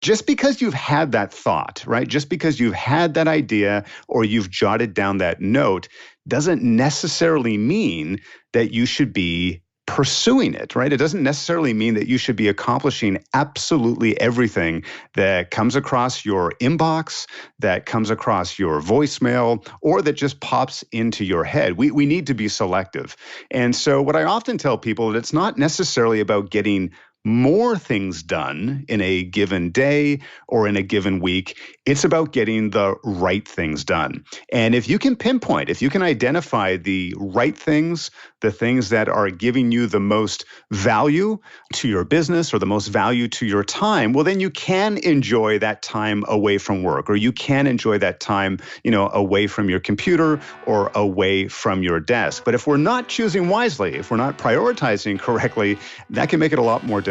just because you've had that thought, right? Just because you've had that idea or you've jotted down that note doesn't necessarily mean that you should be pursuing it, right? It doesn't necessarily mean that you should be accomplishing absolutely everything that comes across your inbox, that comes across your voicemail, or that just pops into your head. We need to be selective. And so what I often tell people is it's not necessarily about getting more things done in a given day or in a given week. It's about getting the right things done. And if you can pinpoint, if you can identify the right things, the things that are giving you the most value to your business or the most value to your time, well, then you can enjoy that time away from work, or you can enjoy that time, away from your computer or away from your desk. But if we're not choosing wisely, if we're not prioritizing correctly, that can make it a lot more difficult.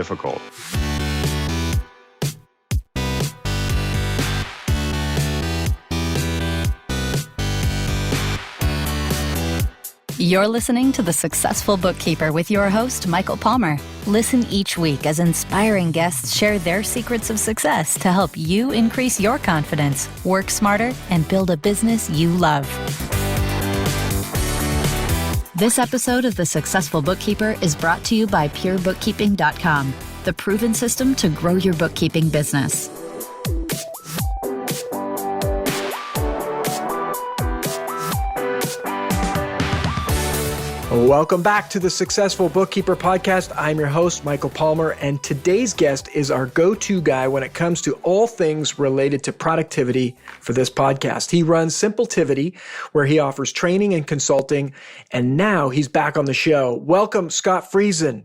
You're listening to The Successful Bookkeeper with your host, Michael Palmer. Listen each week as inspiring guests share their secrets of success to help you increase your confidence, work smarter, and build a business you love. This episode of The Successful Bookkeeper is brought to you by PureBookkeeping.com, the proven system to grow your bookkeeping business. Welcome back to the Successful Bookkeeper Podcast. I'm your host, Michael Palmer, and today's guest is our go-to guy when it comes to all things related to productivity for this podcast. He runs Simpletivity, where he offers training and consulting, and now he's back on the show. Welcome, Scott Friesen.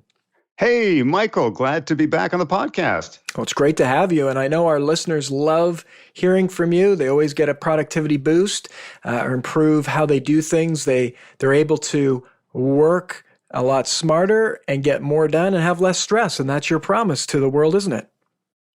Hey, Michael, glad to be back on the podcast. Well, it's great to have you, and I know our listeners love hearing from you. They always get a productivity boost or improve how they do things. They're able to work a lot smarter and get more done and have less stress. And that's your promise to the world, isn't it?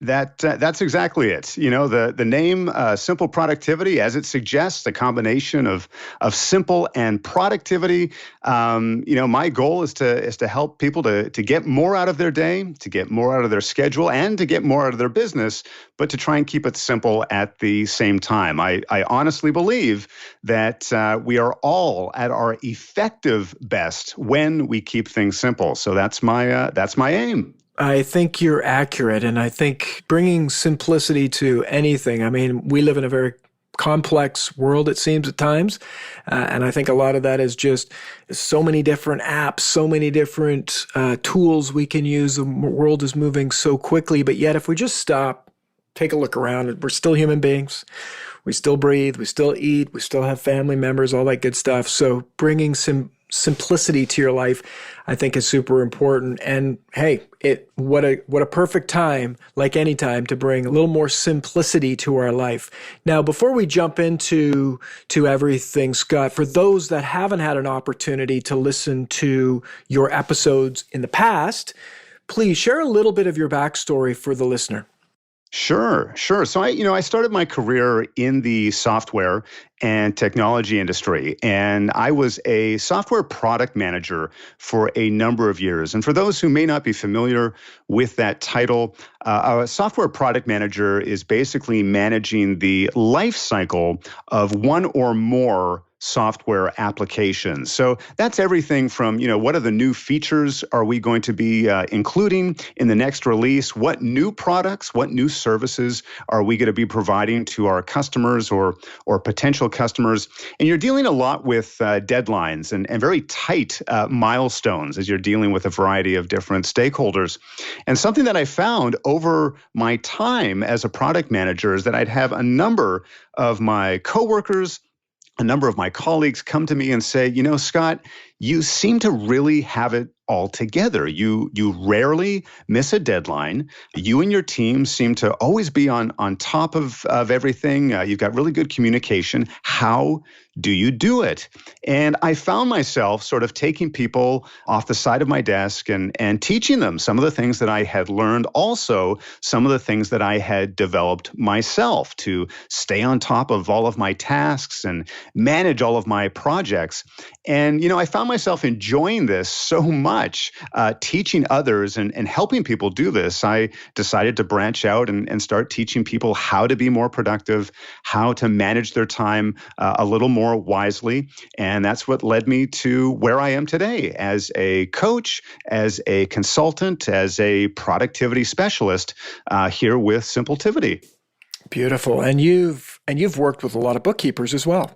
That's exactly it. The name Simple Productivity, as it suggests, a combination of simple and productivity. My goal is to help people to get more out of their day, to get more out of their schedule, and to get more out of their business, but to try and keep it simple at the same time. I honestly believe that we are all at our effective best when we keep things simple. So that's my aim. I think you're accurate, and I think bringing simplicity to anything, we live in a very complex world, it seems, at times, and I think a lot of that is just so many different apps, so many different tools we can use. The world is moving so quickly, but yet if we just stop, take a look around, we're still human beings. We still breathe, we still eat, we still have family members, all that good stuff. So bringing simplicity to your life, I think, is super important. And hey, what a perfect time, like any time, to bring a little more simplicity to our life. Now, before we jump into everything, Scott, for those that haven't had an opportunity to listen to your episodes in the past, please share a little bit of your backstory for the listener. Sure. So I started my career in the software and technology industry, and I was a software product manager for a number of years. And for those who may not be familiar with that title, a software product manager is basically managing the life cycle of one or more software applications. So that's everything from, what are the new features are we going to be including in the next release? What new products, what new services are we going to be providing to our customers or potential customers? And you're dealing a lot with deadlines and very tight milestones as you're dealing with a variety of different stakeholders. And something that I found over my time as a product manager is that I'd have a number of my coworkers, a number of my colleagues come to me and say, Scott, you seem to really have it all together. You rarely miss a deadline. You and your team seem to always be on top of everything. You've got really good communication. How do you do it? And I found myself sort of taking people off the side of my desk and teaching them some of the things that I had learned, also some of the things that I had developed myself to stay on top of all of my tasks and manage all of my projects. And, I found found myself enjoying this so much, teaching others and helping people do this. I decided to branch out and start teaching people how to be more productive, how to manage their time a little more wisely. And that's what led me to where I am today as a coach, as a consultant, as a productivity specialist here with Simpletivity. Beautiful. And you've worked with a lot of bookkeepers as well.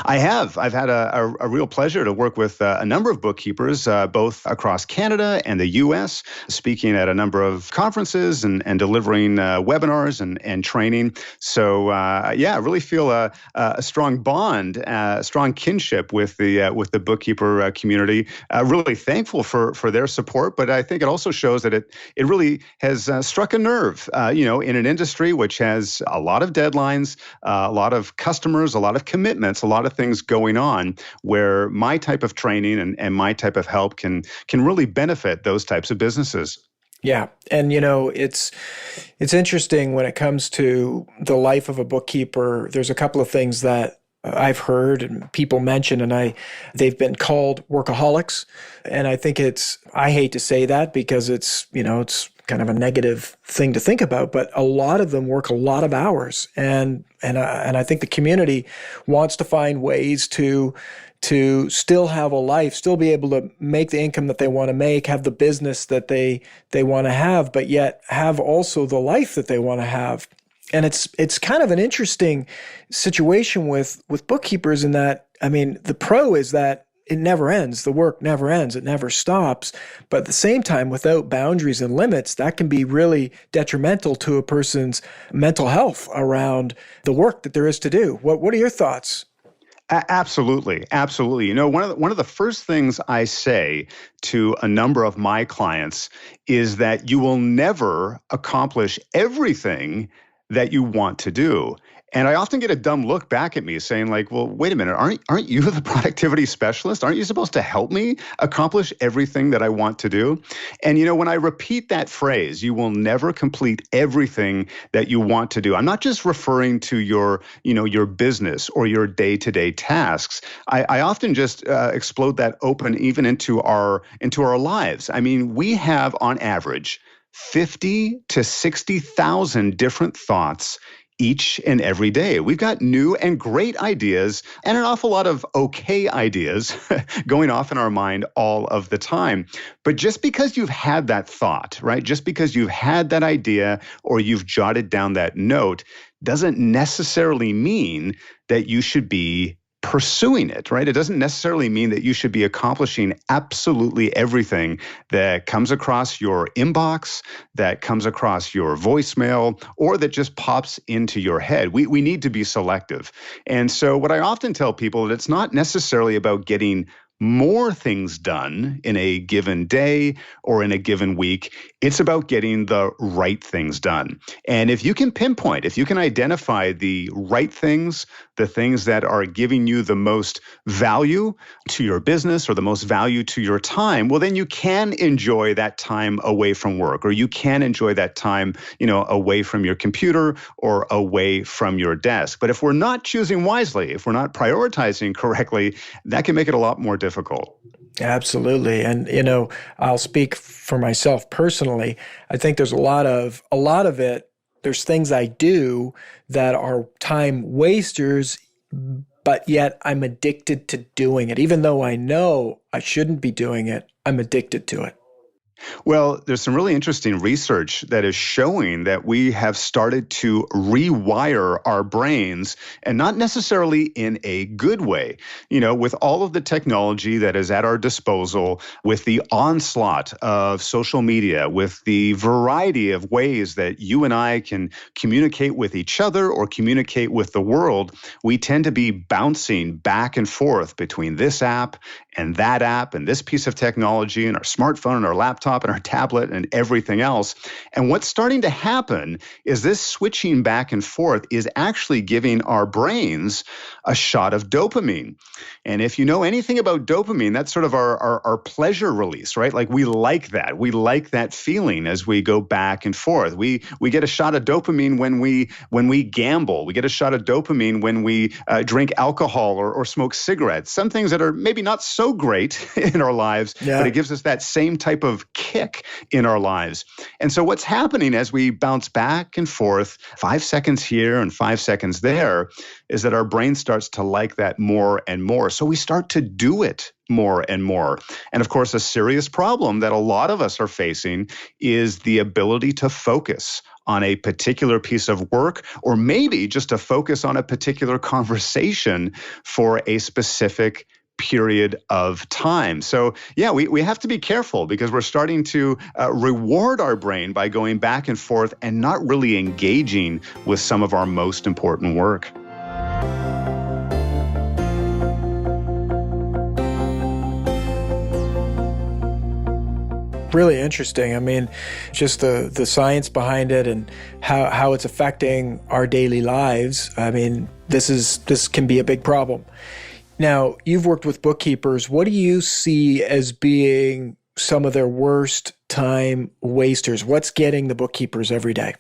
I have. I've had a real pleasure to work with a number of bookkeepers, both across Canada and the U.S., speaking at a number of conferences and delivering webinars and training. So, I really feel a strong bond, a strong kinship with the bookkeeper community. Really thankful for their support, but I think it also shows that it really has struck a nerve, in an industry which has a lot of deadlines, a lot of customers, a lot of commitments, a lot of things going on where my type of training and my type of help can really benefit those types of businesses. Yeah. And, it's interesting when it comes to the life of a bookkeeper. There's a couple of things that I've heard and people mention, and they've been called workaholics. And I think I hate to say that because it's kind of a negative thing to think about, but a lot of them work a lot of hours. And I think the community wants to find ways to still have a life, still be able to make the income that they want to make, have the business that they want to have, but yet have also the life that they want to have. And it's kind of an interesting situation with bookkeepers in that, the pro is that it never ends. The work never ends. It never stops. But at the same time, without boundaries and limits, that can be really detrimental to a person's mental health around the work that there is to do. What are your thoughts? Absolutely. Absolutely. One of the first things I say to a number of my clients is that you will never accomplish everything that you want to do. And I often get a dumb look back at me saying like, well, wait a minute, aren't you the productivity specialist? Aren't you supposed to help me accomplish everything that I want to do? And, when I repeat that phrase, you will never complete everything that you want to do. I'm not just referring to your business or your day-to-day tasks. I often just explode that open even into our lives. We have on average 50 to 60,000 different thoughts each and every day. We've got new and great ideas and an awful lot of okay ideas going off in our mind all of the time. But just because you've had that thought, right? Just because you've had that idea or you've jotted down that note doesn't necessarily mean that you should be pursuing it, right? It doesn't necessarily mean that you should be accomplishing absolutely everything that comes across your inbox, that comes across your voicemail, or that just pops into your head. We need to be selective. And so what I often tell people is it's not necessarily about getting more things done in a given day or in a given week. It's about getting the right things done. And if you can pinpoint, if you can identify the right things, the things that are giving you the most value to your business or the most value to your time, well, then you can enjoy that time away from work, or you can enjoy that time, away from your computer or away from your desk. But if we're not choosing wisely, if we're not prioritizing correctly, that can make it a lot more difficult. Absolutely. And, I'll speak for myself personally. I think there's a lot of it. There's things I do that are time wasters, but yet I'm addicted to doing it. Even though I know I shouldn't be doing it, I'm addicted to it. Well, there's some really interesting research that is showing that we have started to rewire our brains, and not necessarily in a good way. With all of the technology that is at our disposal, with the onslaught of social media, with the variety of ways that you and I can communicate with each other or communicate with the world, we tend to be bouncing back and forth between this app and that app and this piece of technology and our smartphone and our laptop laptop and our tablet and everything else. And what's starting to happen is this switching back and forth is actually giving our brains a shot of dopamine. And if you know anything about dopamine, that's sort of our pleasure release, right? Like we like that. We like that feeling as we go back and forth. We get a shot of dopamine when we gamble. We get a shot of dopamine when we drink alcohol or smoke cigarettes. Some things that are maybe not so great in our lives, but it gives us that same type of kick in our lives. And so what's happening as we bounce back and forth, 5 seconds here and 5 seconds there, is that our brain starts to like that more and more. So we start to do it more and more. And of course, a serious problem that a lot of us are facing is the ability to focus on a particular piece of work, or maybe just to focus on a particular conversation for a specific period of time. So yeah, we have to be careful because we're starting to reward our brain by going back and forth and not really engaging with some of our most important work. Really interesting. I mean, just the science behind it and how it's affecting our daily lives. I mean, this can be a big problem. Now, you've worked with bookkeepers. What do you see as being some of their worst time wasters? What's getting the bookkeepers every day?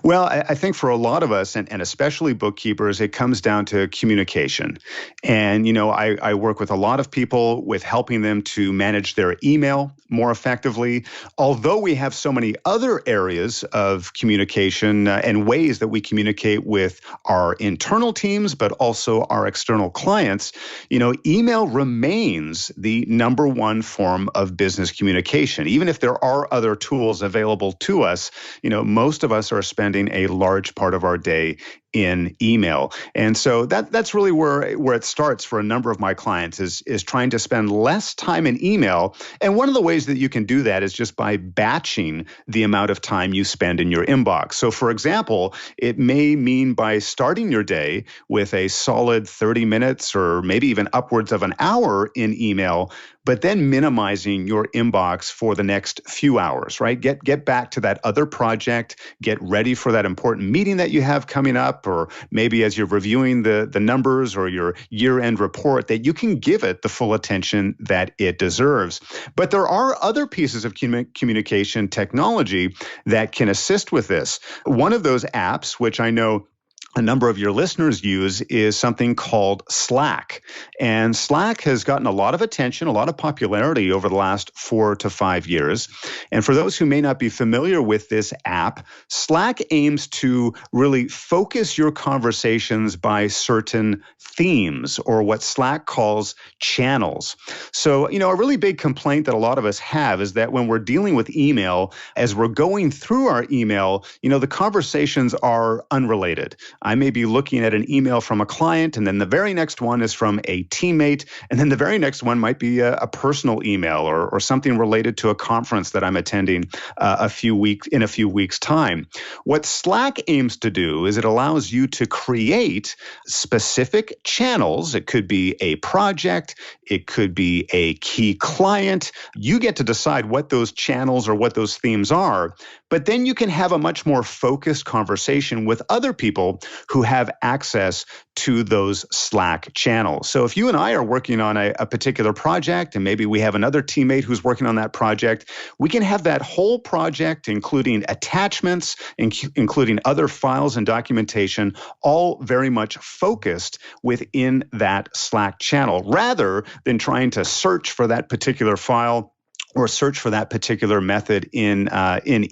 Well, I think for a lot of us, and especially bookkeepers, it comes down to communication. And, I work with a lot of people with helping them to manage their email more effectively. Although we have so many other areas of communication and ways that we communicate with our internal teams, but also our external clients, email remains the number one form of business communication. Even if there are other tools available to us, most of us are spending a large part of our day in email. And so that's really where it starts for a number of my clients is trying to spend less time in email. And one of the ways that you can do that is just by batching the amount of time you spend in your inbox. So for example, it may mean by starting your day with a solid 30 minutes or maybe even upwards of an hour in email, but then minimizing your inbox for the next few hours, right? Get back to that other project, get ready for that important meeting that you have coming up, or maybe as you're reviewing the numbers or your year-end report, that you can give it the full attention that it deserves. But there are other pieces of communication technology that can assist with this. One of those apps, which I know a number of your listeners use, is something called Slack. And Slack has gotten a lot of attention, a lot of popularity over the last 4 to 5 years. And for those who may not be familiar with this app, Slack aims to really focus your conversations by certain themes, or what Slack calls channels. So, a really big complaint that a lot of us have is that when we're dealing with email, as we're going through our email, the conversations are unrelated. I may be looking at an email from a client, and then the very next one is from a teammate, and then the very next one might be a personal email or something related to a conference that I'm attending in a few weeks' time. What Slack aims to do is it allows you to create specific channels. It could be a project, it could be a key client. You get to decide what those channels or what those themes are, but then you can have a much more focused conversation with other people who have access to those Slack channels. So if you and I are working on a particular project, and maybe we have another teammate who's working on that project, we can have that whole project, including attachments, including other files and documentation, all very much focused within that Slack channel, rather than trying to search for that particular file or search for that particular method in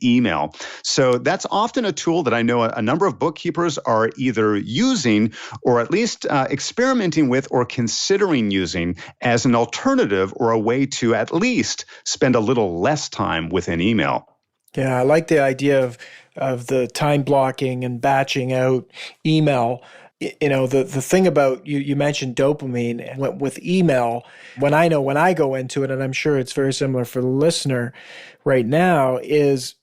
email. So that's often a tool that I know a number of bookkeepers are either using or at least experimenting with or considering using as an alternative or a way to at least spend a little less time within email. Yeah, I like the idea of the time blocking and batching out email. The thing about you mentioned dopamine with email, when I go into it, and I'm sure it's very similar for the listener right now, is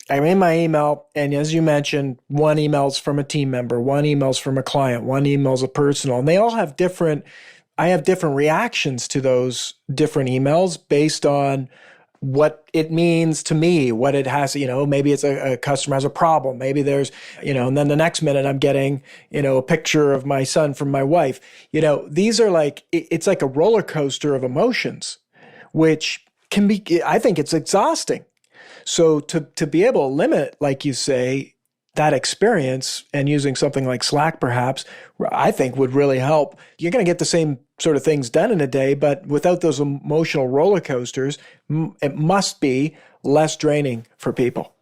I'm in my email, and as you mentioned, one email's from a team member, one email's from a client, one email's a personal, and they all have I have different reactions to those different emails based on what it means to me, what it has, maybe it's a customer has a problem. Maybe there's, and then the next minute I'm getting, a picture of my son from my wife. These are like, it's like a roller coaster of emotions, which can be, I think it's exhausting. So to be able to limit, like you say, that experience and using something like Slack, perhaps, I think would really help. You're going to get the same sort of things done in a day, but without those emotional roller coasters, it must be less draining for people.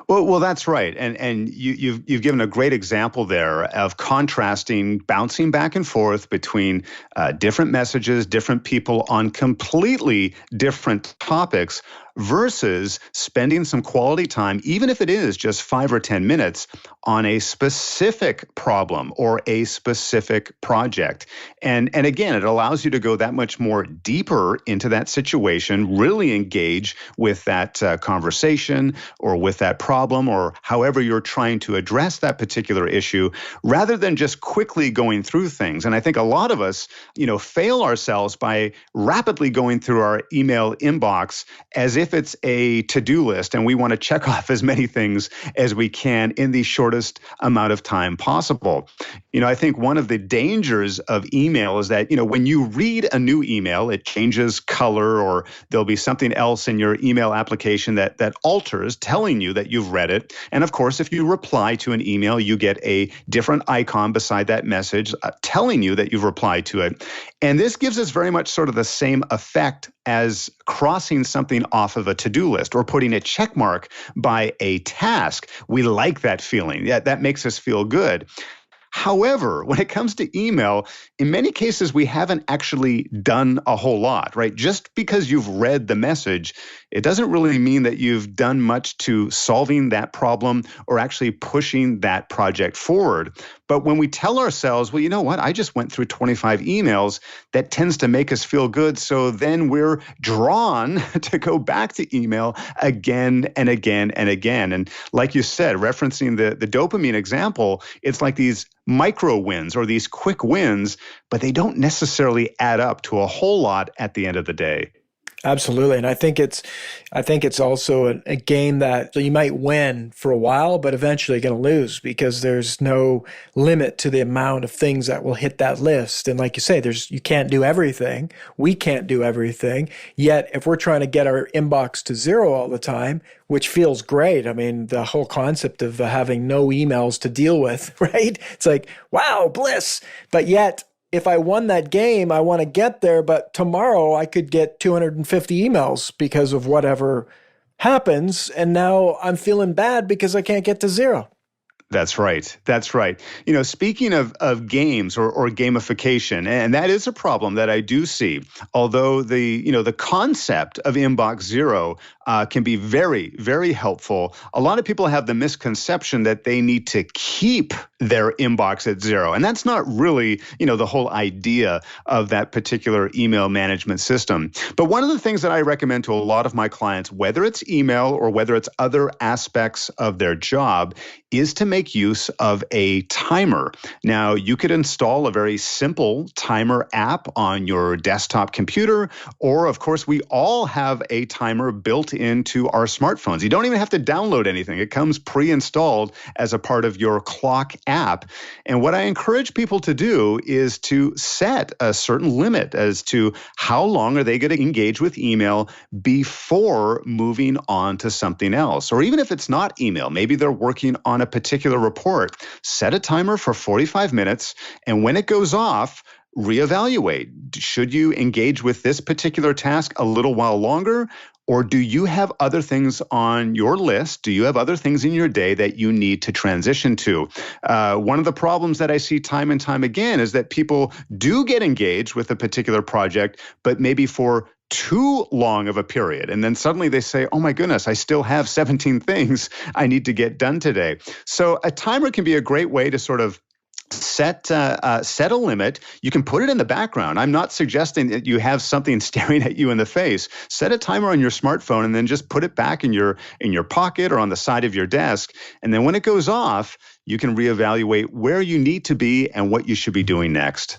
Well, that's right, and you've given a great example there of contrasting, bouncing back and forth between different messages, different people on completely different topics, versus spending some quality time, even if it is just 5 or 10 minutes, on a specific problem or a specific project. And again, it allows you to go that much more deeper into that situation, really engage with that conversation or with that problem or however you're trying to address that particular issue, rather than just quickly going through things. And I think a lot of us, fail ourselves by rapidly going through our email inbox as if it's a to-do list and we want to check off as many things as we can in the shortest amount of time possible. I think one of the dangers of email is that, when you read a new email, it changes color or there'll be something else in your email application that alters, telling you that you've read it. And of course, if you reply to an email, you get a different icon beside that message telling you that you've replied to it. And this gives us very much sort of the same effect as crossing something off of a to-do list or putting a check mark by a task. We like that feeling. Yeah, that makes us feel good. However, when it comes to email, in many cases, we haven't actually done a whole lot, right? Just because you've read the message, it doesn't really mean that you've done much to solving that problem or actually pushing that project forward. But when we tell ourselves, well, you know what, I just went through 25 emails, that tends to make us feel good. So then we're drawn to go back to email again and again and again. And like you said, referencing the dopamine example, it's like these micro wins or these quick wins, but they don't necessarily add up to a whole lot at the end of the day. Absolutely. And I think it's also a game that you might win for a while, but eventually you're going to lose because there's no limit to the amount of things that will hit that list. And like you say, you can't do everything. We can't do everything. Yet if we're trying to get our inbox to zero all the time, which feels great. I mean, the whole concept of having no emails to deal with, right? It's like, wow, bliss. But yet, if I won that game, I want to get there, but tomorrow I could get 250 emails because of whatever happens. And now I'm feeling bad because I can't get to zero. That's right. That's right. Speaking of games or gamification, and that is a problem that I do see, although the concept of inbox zero can be very, very helpful. A lot of people have the misconception that they need to keep their inbox at zero. And that's not really, the whole idea of that particular email management system. But one of the things that I recommend to a lot of my clients, whether it's email or whether it's other aspects of their job, is to make use of a timer. Now, you could install a very simple timer app on your desktop computer, or of course, we all have a timer built into our smartphones. You don't even have to download anything. It comes pre-installed as a part of your clock app. And what I encourage people to do is to set a certain limit as to how long are they going to engage with email before moving on to something else. Or even if it's not email, maybe they're working on a particular report, set a timer for 45 minutes. And when it goes off, reevaluate. Should you engage with this particular task a little while longer? Or do you have other things on your list? Do you have other things in your day that you need to transition to? One of the problems that I see time and time again is that people do get engaged with a particular project, but maybe for too long of a period. And then suddenly they say, oh my goodness, I still have 17 things I need to get done today. So a timer can be a great way to sort of set a limit. You can put it in the background. I'm not suggesting that you have something staring at you in the face. Set a timer on your smartphone and then just put it back in your pocket or on the side of your desk. And then when it goes off, you can reevaluate where you need to be and what you should be doing next.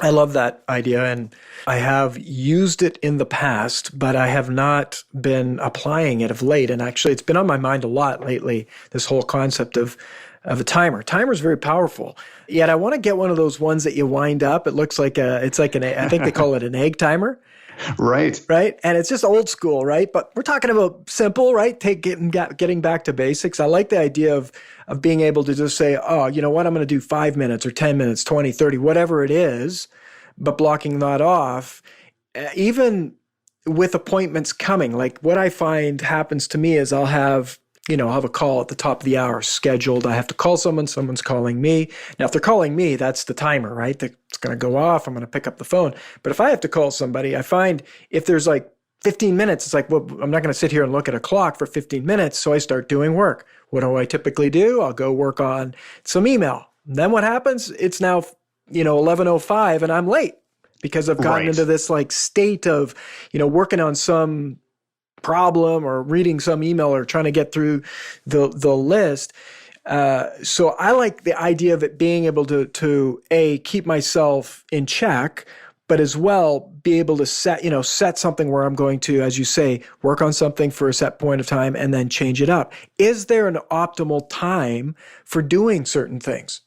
I love that idea, and I have used it in the past, but I have not been applying it of late. And actually, it's been on my mind a lot lately, this whole concept of a timer. Timer is very powerful. Yet I want to get one of those ones that you wind up. It looks like I think they call it an egg timer. Right. Right. And it's just old school, right? But we're talking about simple, right? Getting back to basics. I like the idea of being able to just say, oh, you know what? I'm going to do 5 minutes or 10 minutes, 20, 30, whatever it is, but blocking that off, even with appointments coming. Like what I find happens to me is I'll have a call at the top of the hour scheduled. I have to call someone's calling me. Now, if they're calling me, that's the timer, right? It's going to go off. I'm going to pick up the phone. But if I have to call somebody, I find if there's like 15 minutes, it's like, well, I'm not going to sit here and look at a clock for 15 minutes. So I start doing work. What do I typically do? I'll go work on some email. And then what happens? It's now, 11:05 and I'm late because I've gotten into this like state of, working on some problem or reading some email or trying to get through the list. So I like the idea of it being able to keep myself in check, but as well be able to set something where I'm going to, as you say, work on something for a set point of time and then change it up. Is there an optimal time for doing certain things?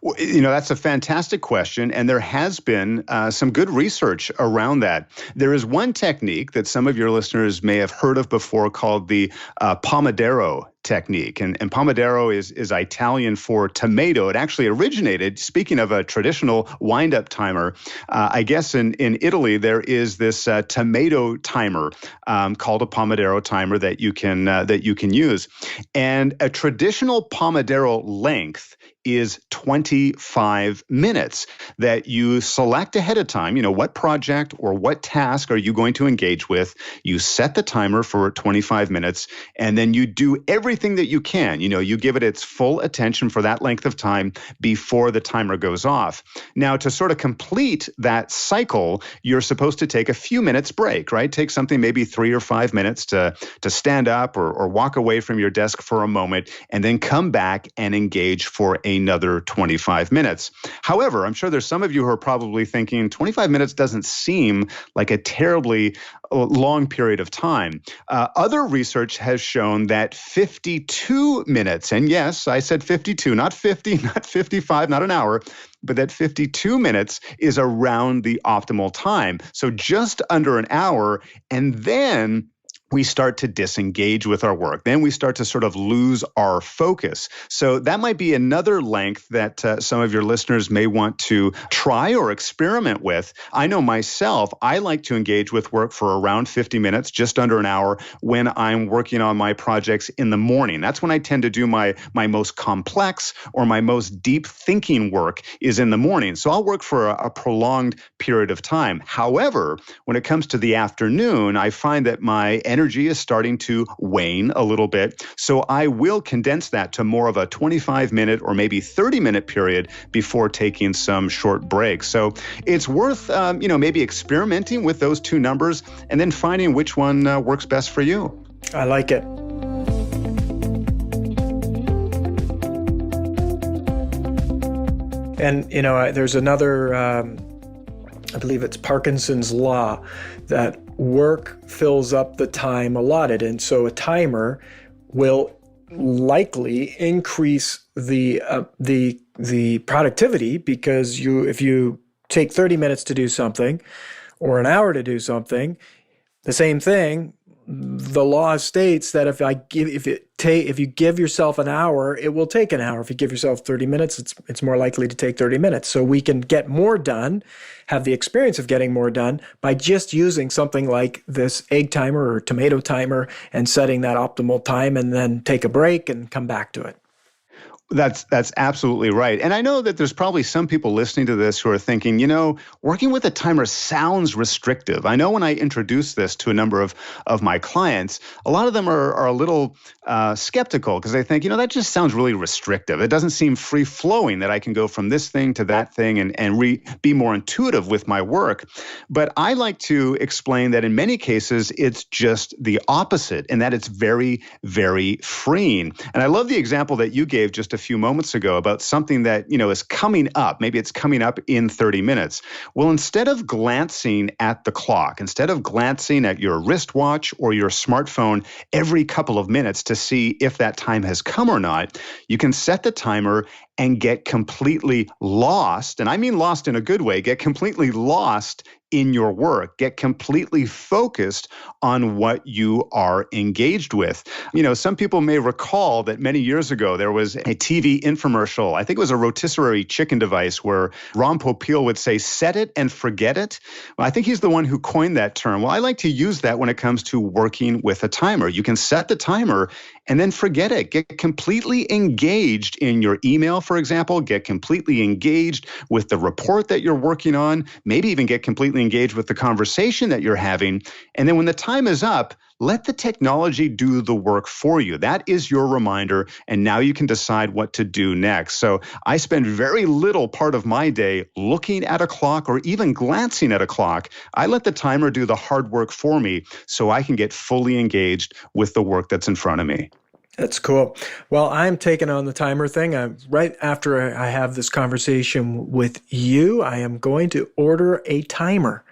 Well, that's a fantastic question, and there has been some good research around that. There is one technique that some of your listeners may have heard of before called the Pomodoro technique. And Pomodoro is Italian for tomato. It actually originated, speaking of a traditional wind-up timer, I guess in Italy there is this tomato timer called a Pomodoro timer that you can use. And a traditional Pomodoro length is 25 minutes that you select ahead of time. What project or what task are you going to engage with? You set the timer for 25 minutes, and then you do everything that you can. You give it its full attention for that length of time before the timer goes off. Now, to sort of complete that cycle, you're supposed to take a few minutes break, right? Take something maybe 3 or 5 minutes to stand up or walk away from your desk for a moment, and then come back and engage for another 25 minutes. However, I'm sure there's some of you who are probably thinking 25 minutes doesn't seem like a terribly long period of time. Other research has shown that 52 minutes, and yes, I said 52, not 50, not 55, not an hour, but that 52 minutes is around the optimal time. So just under an hour, and then we start to disengage with our work. Then we start to sort of lose our focus. So that might be another length that some of your listeners may want to try or experiment with. I know myself, I like to engage with work for around 50 minutes, just under an hour, when I'm working on my projects in the morning. That's when I tend to do my most complex or my most deep thinking work is in the morning. So I'll work for a prolonged period of time. However, when it comes to the afternoon, I find that my energy is starting to wane a little bit. So I will condense that to more of a 25-minute or maybe 30-minute period before taking some short breaks. So it's worth, maybe experimenting with those two numbers and then finding which one works best for you. I like it. And, there's another, I believe it's Parkinson's law, that work fills up the time allotted. And so a timer will likely increase the productivity, because if you take 30 minutes to do something or an hour to do something, the same thing, the law states that if you give yourself an hour, it will take an hour. If you give yourself 30 minutes, it's more likely to take 30 minutes. So we can get more done, have the experience of getting more done by just using something like this egg timer or tomato timer and setting that optimal time, and then take a break and come back to it. That's absolutely right. And I know that there's probably some people listening to this who are thinking, working with a timer sounds restrictive. I know when I introduce this to a number of my clients, a lot of them are a little skeptical, because they think, that just sounds really restrictive. It doesn't seem free-flowing that I can go from this thing to that thing and be more intuitive with my work. But I like to explain that in many cases, it's just the opposite, and that it's very, very freeing. And I love the example that you gave just a few moments ago about something that, is coming up. Maybe it's coming up in 30 minutes. Well, instead of glancing at the clock, instead of glancing at your wristwatch or your smartphone every couple of minutes to see if that time has come or not, you can set the timer and get completely lost. And I mean lost in a good way, get completely lost in your work, get completely focused on what you are engaged with. Some people may recall that many years ago, there was a TV infomercial. I think it was a rotisserie chicken device where Ron Popeil would say, set it and forget it. Well, I think he's the one who coined that term. Well, I like to use that when it comes to working with a timer. You can set the timer and then forget it. Get completely engaged in your email, for example. Get completely engaged with the report that you're working on. Maybe even get completely engaged with the conversation that you're having. And then when the time is up, let the technology do the work for you. That is your reminder. And now you can decide what to do next. So I spend very little part of my day looking at a clock or even glancing at a clock. I let the timer do the hard work for me so I can get fully engaged with the work that's in front of me. That's cool. Well, I'm taking on the timer thing. Right after I have this conversation with you, I am going to order a timer.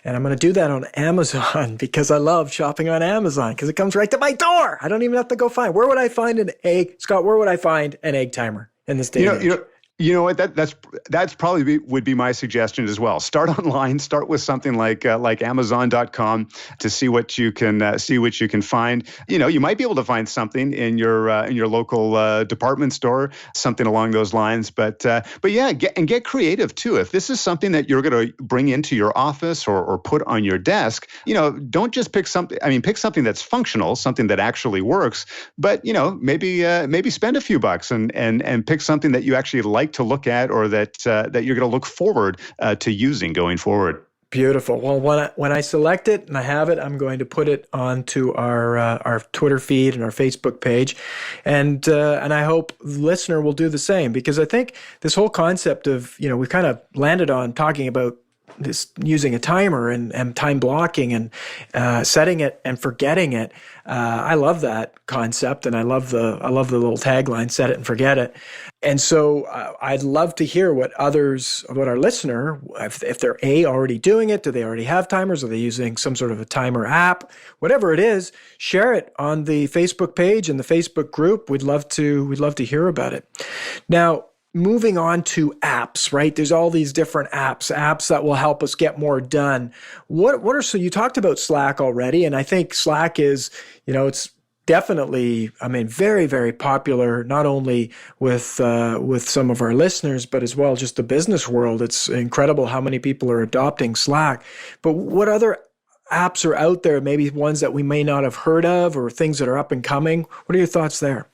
And I'm going to do that on Amazon because I love shopping on Amazon because it comes right to my door. I don't even have to go find. Where would I find an egg? Scott, where would I find an egg timer in this day and age? You know what? That's probably would be my suggestion as well. Start online. Start with something like Amazon.com to see what you can find. You might be able to find something in your local department store, something along those lines. But yeah, get creative too. If this is something that you're going to bring into your office or put on your desk, don't just pick something. I mean, pick something that's functional, something that actually works. But maybe spend a few bucks and pick something that you actually like to look at or that you're going to look forward to using going forward. Beautiful. Well, when I select it and I have it, I'm going to put it onto our Twitter feed and our Facebook page, and I hope the listener will do the same because I think this whole concept of we kind of landed on talking about this using a timer and time blocking and setting it and forgetting it. I love that concept, and I love the little tagline, set it and forget it. And so I'd love to hear what our listener, if they're already doing it, do they already have timers? Are they using some sort of a timer app? Whatever it is, share it on the Facebook page and the Facebook group. We'd love to hear about it. Now, moving on to apps, right? There's all these different apps that will help us get more done. So you talked about Slack already, and I think Slack is, it's definitely, very, very popular, not only with some of our listeners, but as well just the business world. It's incredible how many people are adopting Slack. But what other apps are out there, maybe ones that we may not have heard of or things that are up and coming? What are your thoughts there?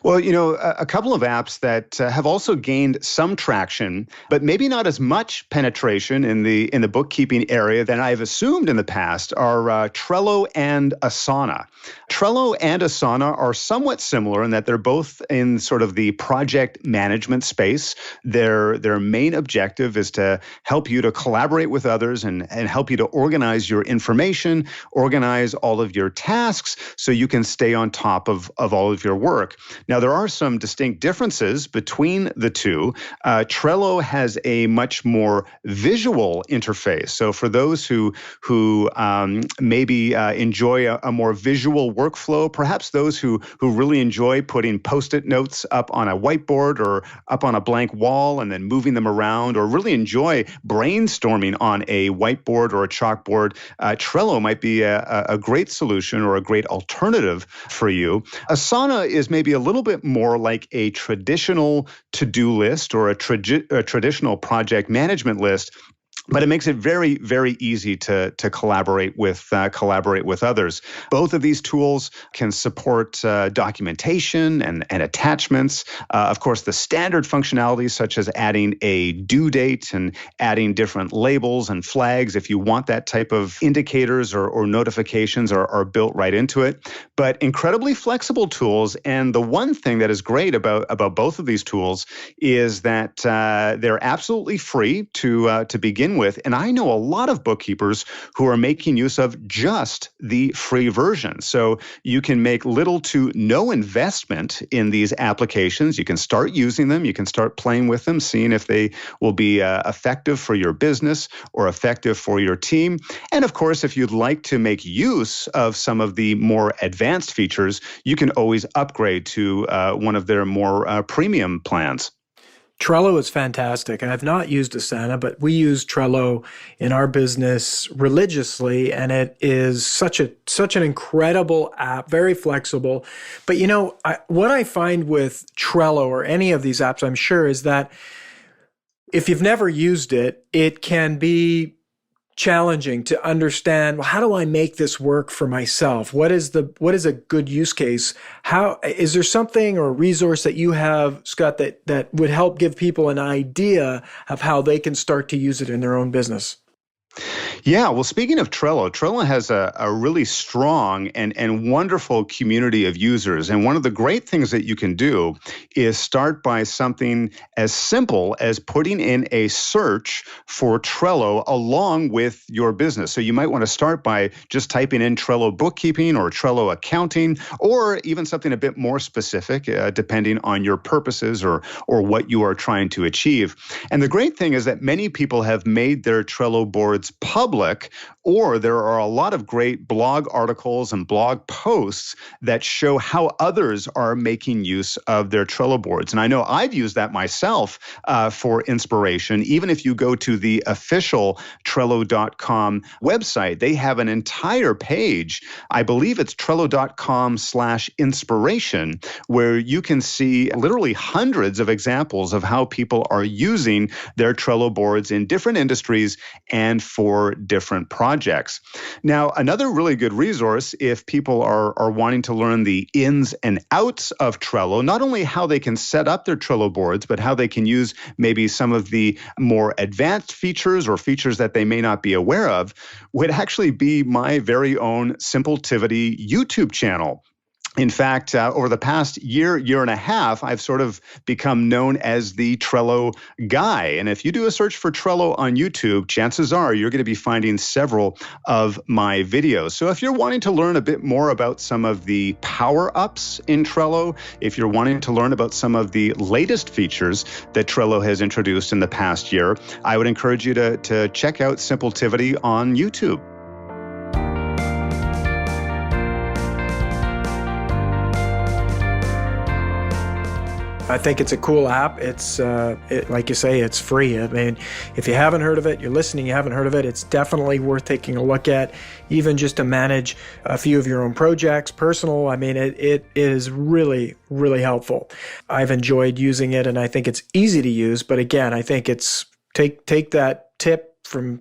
Well, a couple of apps that have also gained some traction, but maybe not as much penetration in the bookkeeping area than I've assumed in the past are Trello and Asana. Trello and Asana are somewhat similar in that they're both in sort of the project management space. Their main objective is to help you to collaborate with others and help you to organize your information, organize all of your tasks so you can stay on top of all of your work. Now, there are some distinct differences between the two. Trello has a much more visual interface. So for those who maybe enjoy a more visual workflow, perhaps those who really enjoy putting Post-it notes up on a whiteboard or up on a blank wall and then moving them around, or really enjoy brainstorming on a whiteboard or a chalkboard, Trello might be a great solution or a great alternative for you. Asana is maybe a little bit more like a traditional to-do list or a traditional project management list. But it makes it very, very easy to collaborate with others. Both of these tools can support documentation and attachments. Of course, the standard functionalities such as adding a due date and adding different labels and flags, if you want that type of indicators or notifications, are built right into it. But incredibly flexible tools. And the one thing that is great about both of these tools is that they're absolutely free to begin begin with. And I know a lot of bookkeepers who are making use of just the free version. So you can make little to no investment in these applications. You can start using them. You can start playing with them, seeing if they will be effective for your business or effective for your team. And of course, if you'd like to make use of some of the more advanced features, you can always upgrade to one of their more premium plans. Trello is fantastic. I've not used Asana, but we use Trello in our business religiously, and it is such an incredible app, very flexible. But what I find with Trello or any of these apps, I'm sure, is that if you've never used it, it can be challenging to understand, well, how do I make this work for myself? What is a good use case? How is there something or a resource that you have, Scott, that would help give people an idea of how they can start to use it in their own business? Yeah, well, speaking of Trello, Trello has a really strong and wonderful community of users. And one of the great things that you can do is start by something as simple as putting in a search for Trello along with your business. So you might want to start by just typing in Trello bookkeeping or Trello accounting, or even something a bit more specific, depending on your purposes or what you are trying to achieve. And the great thing is that many people have made their Trello boards public, or there are a lot of great blog articles and blog posts that show how others are making use of their Trello boards. And I know I've used that myself for inspiration. Even if you go to the official Trello.com website, they have an entire page. I believe it's Trello.com/inspiration, where you can see literally hundreds of examples of how people are using their Trello boards in different industries and for different projects. Now, another really good resource, if people are wanting to learn the ins and outs of Trello, not only how they can set up their Trello boards, but how they can use maybe some of the more advanced features or features that they may not be aware of, would actually be my very own Simpletivity YouTube channel. In fact, over the past year and a half, I've sort of become known as the Trello guy. And if you do a search for Trello on YouTube, chances are you're going to be finding several of my videos. So if you're wanting to learn a bit more about some of the power-ups in Trello, if you're wanting to learn about some of the latest features that Trello has introduced in the past year, I would encourage you to check out Simpletivity on YouTube. I think it's a cool app. It's like you say, it's free. I mean, if you haven't heard of it, you're listening, you haven't heard of it, it's definitely worth taking a look at, even just to manage a few of your own projects, personal. I mean, it is really, really helpful. I've enjoyed using it, and I think it's easy to use. But again, I think it's take that tip from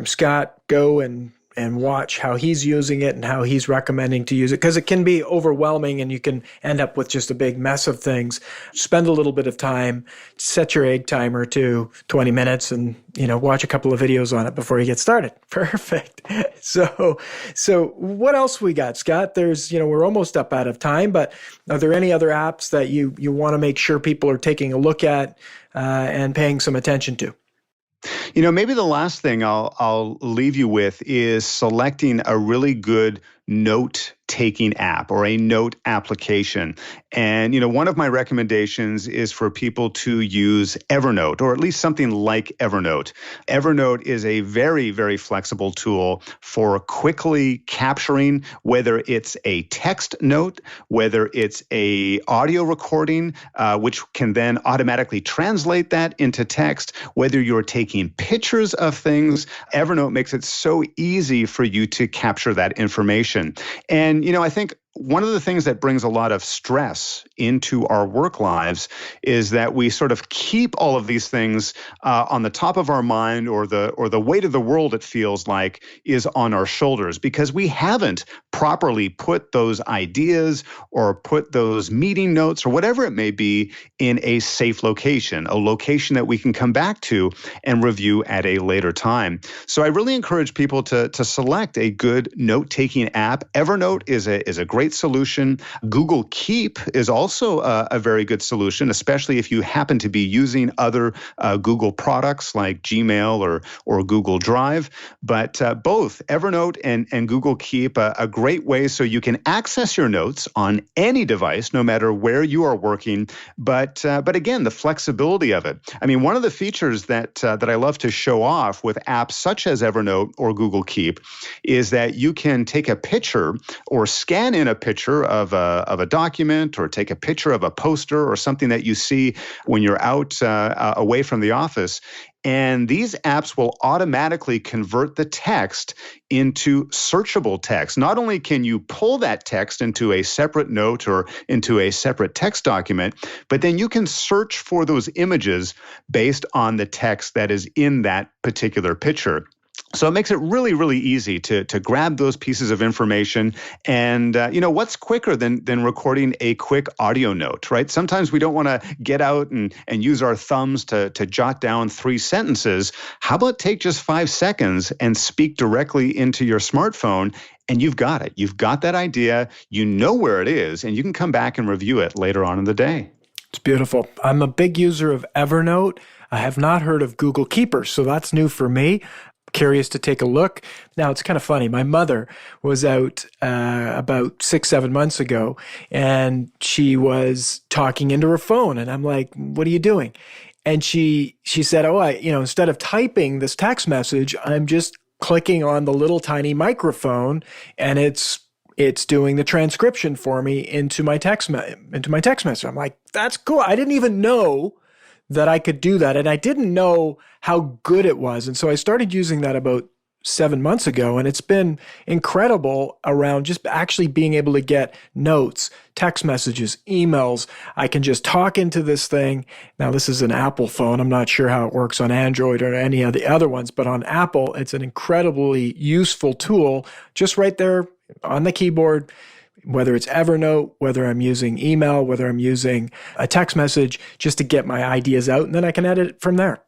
Scott, go and watch how he's using it and how he's recommending to use it, because it can be overwhelming and you can end up with just a big mess of things. Spend a little bit of time, set your egg timer to 20 minutes and, watch a couple of videos on it before you get started. Perfect. So what else we got, Scott? There's, we're almost up out of time, but are there any other apps that you want to make sure people are taking a look at and paying some attention to? Maybe the last thing I'll leave you with is selecting a really good note-taking app or a note application. And, one of my recommendations is for people to use Evernote, or at least something like Evernote. Evernote is a very, very flexible tool for quickly capturing, whether it's a text note, whether it's a audio recording, which can then automatically translate that into text, whether you're taking pictures of things. Evernote makes it so easy for you to capture that information. And, I think one of the things that brings a lot of stress into our work lives is that we sort of keep all of these things on the top of our mind, or the weight of the world, it feels like, is on our shoulders because we haven't properly put those ideas or put those meeting notes or whatever it may be in a safe location, a location that we can come back to and review at a later time. So I really encourage people to select a good note-taking app. Evernote is a great great solution. Google Keep is also a very good solution, especially if you happen to be using other Google products like Gmail or Google Drive. But both Evernote and Google Keep, a great way so you can access your notes on any device, no matter where you are working. But again, the flexibility of it. I mean, one of the features that I love to show off with apps such as Evernote or Google Keep is that you can take a picture or scan in a picture of a document, or take a picture of a poster or something that you see when you're out away from the office. And these apps will automatically convert the text into searchable text. Not only can you pull that text into a separate note or into a separate text document, but then you can search for those images based on the text that is in that particular picture. So it makes it really, really easy to grab those pieces of information. And, what's quicker than recording a quick audio note, right? Sometimes we don't want to get out and use our thumbs to jot down 3 sentences. How about take just 5 seconds and speak directly into your smartphone, and you've got it. You've got that idea. You know where it is, and you can come back and review it later on in the day. It's beautiful. I'm a big user of Evernote. I have not heard of Google Keeper, so that's new for me. Curious to take a look. Now, it's kind of funny. My mother was out about 6-7 months ago, and she was talking into her phone, and I'm like, what are you doing? And she said, instead of typing this text message, I'm just clicking on the little tiny microphone, and it's doing the transcription for me into my text message. I'm like, that's cool. I didn't even know that I could do that. And I didn't know how good it was. And so I started using that about 7 months ago. And it's been incredible around just actually being able to get notes, text messages, emails. I can just talk into this thing. Now, this is an Apple phone. I'm not sure how it works on Android or any of the other ones, but on Apple, it's an incredibly useful tool just right there on the keyboard. Whether it's Evernote, whether I'm using email, whether I'm using a text message, just to get my ideas out, and then I can edit it from there.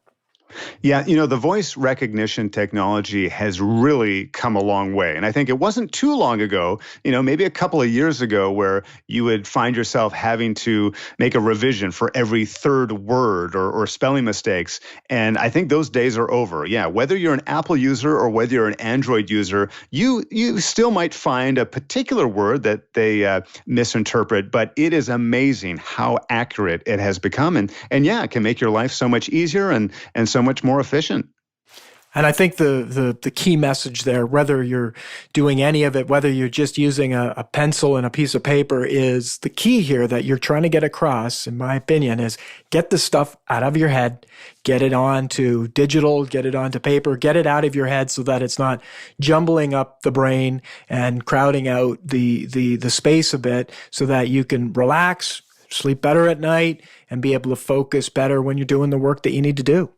Yeah, the voice recognition technology has really come a long way. And I think it wasn't too long ago, maybe a couple of years ago, where you would find yourself having to make a revision for every third word or spelling mistakes. And I think those days are over. Yeah, whether you're an Apple user or whether you're an Android user, you still might find a particular word that they misinterpret, but it is amazing how accurate it has become. And yeah, it can make your life so much easier and so much more efficient. And I think the key message there, whether you're doing any of it, whether you're just using a pencil and a piece of paper, is the key here that you're trying to get across, in my opinion, is get the stuff out of your head, get it onto digital, get it onto paper, get it out of your head so that it's not jumbling up the brain and crowding out the space a bit, so that you can relax, sleep better at night, and be able to focus better when you're doing the work that you need to do.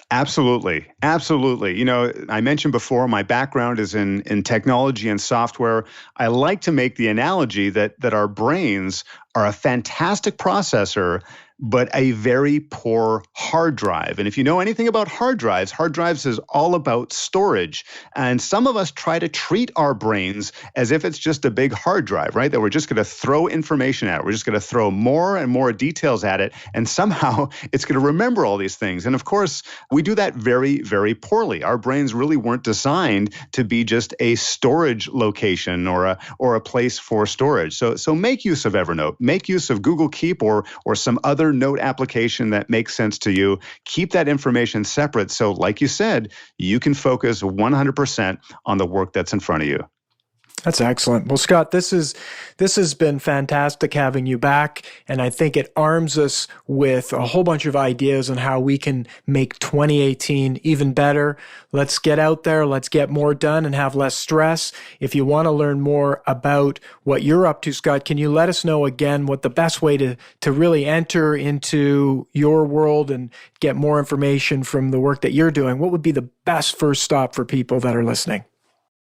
Absolutely. Absolutely. I mentioned before, my background is in technology and software. I like to make the analogy that our brains are a fantastic processor, but a very poor hard drive. And if you know anything about hard drives is all about storage. And some of us try to treat our brains as if it's just a big hard drive, right? That we're just going to throw information at it. We're just going to throw more and more details at it. And somehow it's going to remember all these things. And of course, we do that very, very poorly. Our brains really weren't designed to be just a storage location or a place for storage. So make use of Evernote, make use of Google Keep or some other note application that makes sense to you. Keep that information separate. So like you said, you can focus 100% on the work that's in front of you. That's excellent. Well, Scott, this has been fantastic having you back, and I think it arms us with a whole bunch of ideas on how we can make 2018 even better. Let's get out there, let's get more done and have less stress. If you want to learn more about what you're up to, Scott, can you let us know again what the best way to really enter into your world and get more information from the work that you're doing? What would be the best first stop for people that are listening?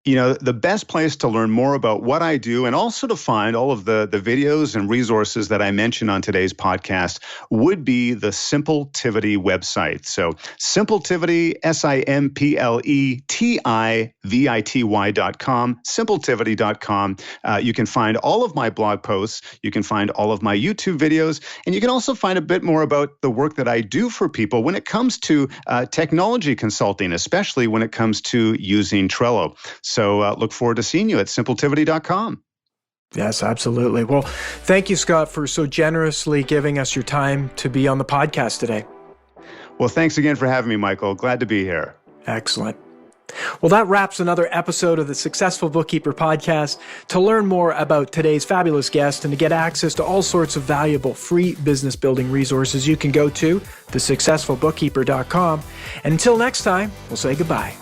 The best place to learn more about what I do and also to find all of the videos and resources that I mentioned on today's podcast would be the Simpletivity website. So Simpletivity, Simpletivity.com, Simpletivity.com. You can find all of my blog posts. You can find all of my YouTube videos. And you can also find a bit more about the work that I do for people when it comes to technology consulting, especially when it comes to using Trello. So look forward to seeing you at Simpletivity.com. Yes, absolutely. Well, thank you, Scott, for so generously giving us your time to be on the podcast today. Well, thanks again for having me, Michael. Glad to be here. Excellent. Well, that wraps another episode of the Successful Bookkeeper podcast. To learn more about today's fabulous guest and to get access to all sorts of valuable free business building resources, you can go to thesuccessfulbookkeeper.com. And until next time, we'll say goodbye.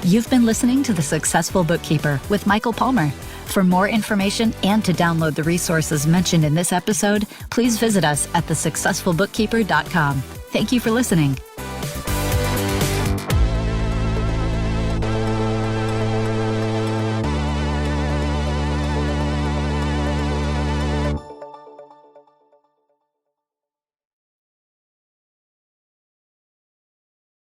You've been listening to The Successful Bookkeeper with Michael Palmer. For more information and to download the resources mentioned in this episode, please visit us at thesuccessfulbookkeeper.com. Thank you for listening.